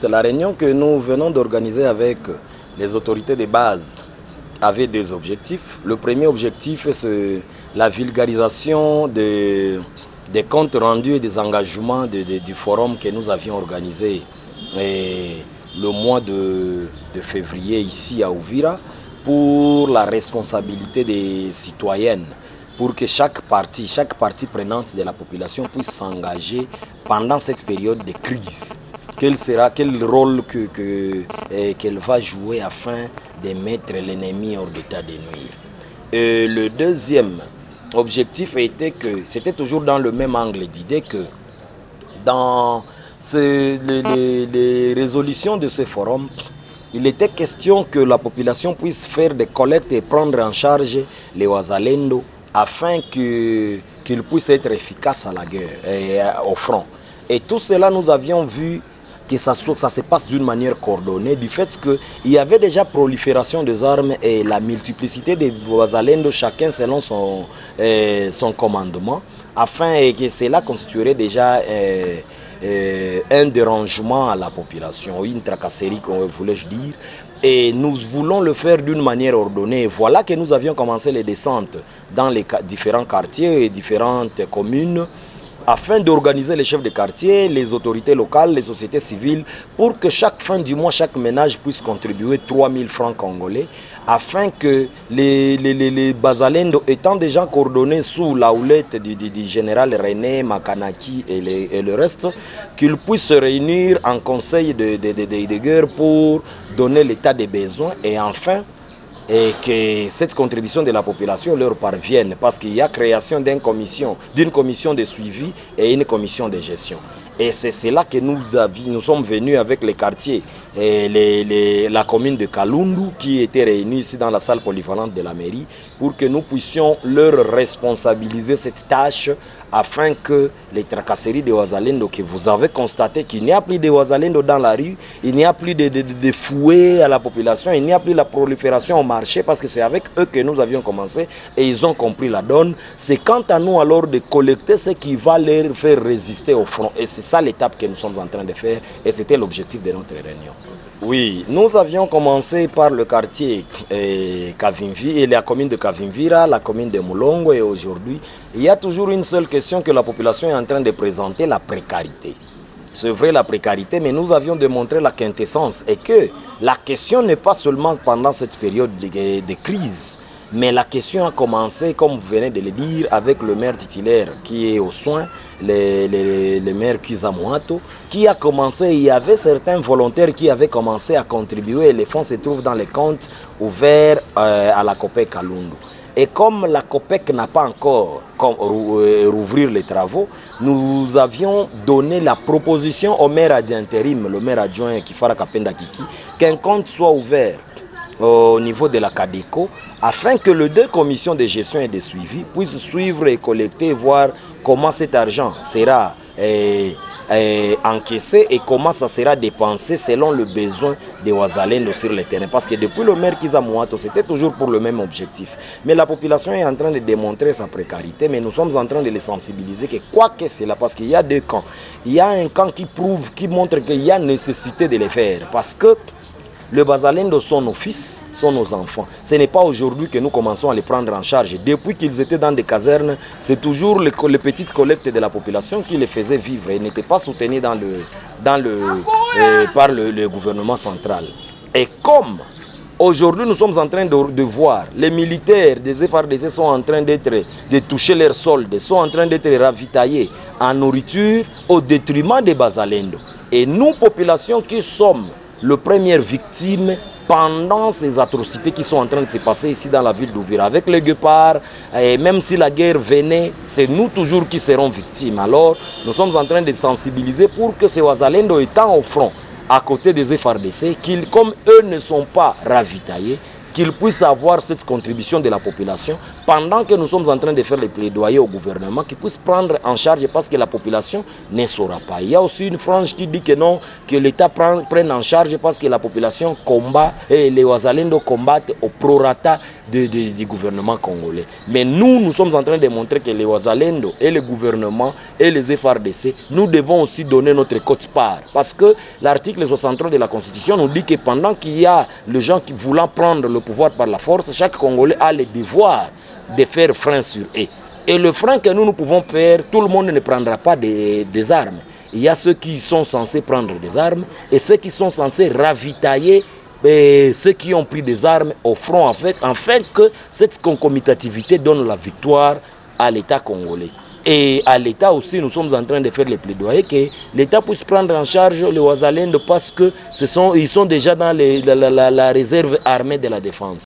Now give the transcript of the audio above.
La réunion que nous venons d'organiser avec les autorités de base avait deux objectifs. Le premier objectif, c'est la vulgarisation des comptes rendus et des engagements du forum que nous avions organisé le mois de février ici à Uvira pour la responsabilité des citoyennes, pour que chaque partie prenante de la population puisse s'engager pendant cette période de crise. Quel rôle qu'elle va jouer afin de mettre l'ennemi hors d'état de nuire. Le deuxième objectif était que, c'était toujours dans le même angle d'idée que dans les résolutions de ce forum, il était question que la population puisse faire des collectes et prendre en charge les Wazalendo afin qu'ils puissent être efficaces à la guerre et au front. Et tout cela, nous avions vu que ça se passe d'une manière coordonnée, du fait qu'il y avait déjà prolifération des armes et la multiplicité des Wazalendo, chacun selon son commandement, afin que cela constituerait déjà un dérangement à la population, une tracasserie, voulais-je dire. Et nous voulons le faire d'une manière ordonnée. Voilà que nous avions commencé les descentes dans les différents quartiers et différentes communes, afin d'organiser les chefs de quartier, les autorités locales, les sociétés civiles, pour que chaque fin du mois, chaque ménage puisse contribuer 3000 francs congolais, afin que les Bazalendo, étant déjà coordonnés sous la houlette du général René Makanaki et le reste, qu'ils puissent se réunir en conseil de guerre pour donner l'état des besoins et enfin et que cette contribution de la population leur parvienne, parce qu'il y a création d'une commission de suivi et une commission de gestion. Et c'est cela que nous sommes venus avec les quartiers et la commune de Kalundu qui était réunie ici dans la salle polyvalente de la mairie pour que nous puissions leur responsabiliser cette tâche afin que les tracasseries de Wazalendo que vous avez constaté qu'il n'y a plus de Wazalendo dans la rue, il n'y a plus de fouets à la population, il n'y a plus la prolifération au marché parce que c'est avec eux que nous avions commencé et ils ont compris la donne. C'est quant à nous alors de collecter ce qui va leur faire résister au front et c'est ça l'étape que nous sommes en train de faire et c'était l'objectif de notre réunion. Oui, nous avions commencé par le quartier Kavimvi et la commune de Kavimvira, la commune de Moulongo et aujourd'hui, il y a toujours une seule question que la population est en train de présenter, la précarité. C'est vrai la précarité, mais nous avions démontré la quintessence et que la question n'est pas seulement pendant cette période de crise, mais la question a commencé, comme vous venez de le dire, avec le maire titulaire qui est aux soins, le maire Kizamouato, qui a commencé, il y avait certains volontaires qui avaient commencé à contribuer et les fonds se trouvent dans les comptes ouverts à la COPEC Kalundu. Et comme la COPEC n'a pas encore rouvrir les travaux, nous avions donné la proposition au maire d'intérim, le maire adjoint Kifara Kapenda Kiki, qu'un compte soit ouvert au niveau de la CADECO, afin que les deux commissions de gestion et de suivi puissent suivre et collecter et voir comment cet argent sera encaissé et comment ça sera dépensé selon le besoin des Wazalendo sur le terrain. Parce que depuis le maire Kizamouato, c'était toujours pour le même objectif. Mais la population est en train de démontrer sa précarité, mais nous sommes en train de les sensibiliser que quoi que c'est là, parce qu'il y a deux camps. Il y a un camp qui montre qu'il y a nécessité de les faire. Parce que le Bazalendo sont nos fils, sont nos enfants. Ce n'est pas aujourd'hui que nous commençons à les prendre en charge. Depuis qu'ils étaient dans des casernes, c'est toujours les petites collectes de la population qui les faisaient vivre. Ils n'étaient pas soutenus par le gouvernement central. Et comme aujourd'hui nous sommes en train de voir les militaires des FARDC sont en train de toucher leurs soldes, sont en train d'être ravitaillés en nourriture au détriment des Bazalendo. Et nous, population qui sommes les premières victimes pendant ces atrocités qui sont en train de se passer ici dans la ville d'Uvira avec les guépards, et même si la guerre venait, c'est nous toujours qui serons victimes. Alors nous sommes en train de sensibiliser pour que ces Wazalendo étant au front à côté des FARDC, comme eux ne sont pas ravitaillés, qu'ils puissent avoir cette contribution de la population pendant que nous sommes en train de faire les plaidoyers au gouvernement, qui puisse prendre en charge parce que la population ne saura pas. Il y a aussi une frange qui dit que non, que l'État prenne en charge parce que la population combat et les Wazalendo combattent au prorata du gouvernement congolais. Mais nous sommes en train de montrer que les Wazalendo et le gouvernement et les FRDC, nous devons aussi donner notre quote-part. Parce que l'article 63 de la Constitution nous dit que pendant qu'il y a les gens qui voulant prendre le pouvoir par la force, chaque Congolais a le devoir de faire frein sur eux. Et le frein que nous pouvons faire, tout le monde ne prendra pas des armes. Il y a ceux qui sont censés prendre des armes et ceux qui sont censés ravitailler ceux qui ont pris des armes au front, afin que cette concomitation donne la victoire à l'État congolais. Et à l'État aussi, nous sommes en train de faire les plaidoyers que l'État puisse prendre en charge les Wazalendo parce que ils sont déjà dans la réserve armée de la défense.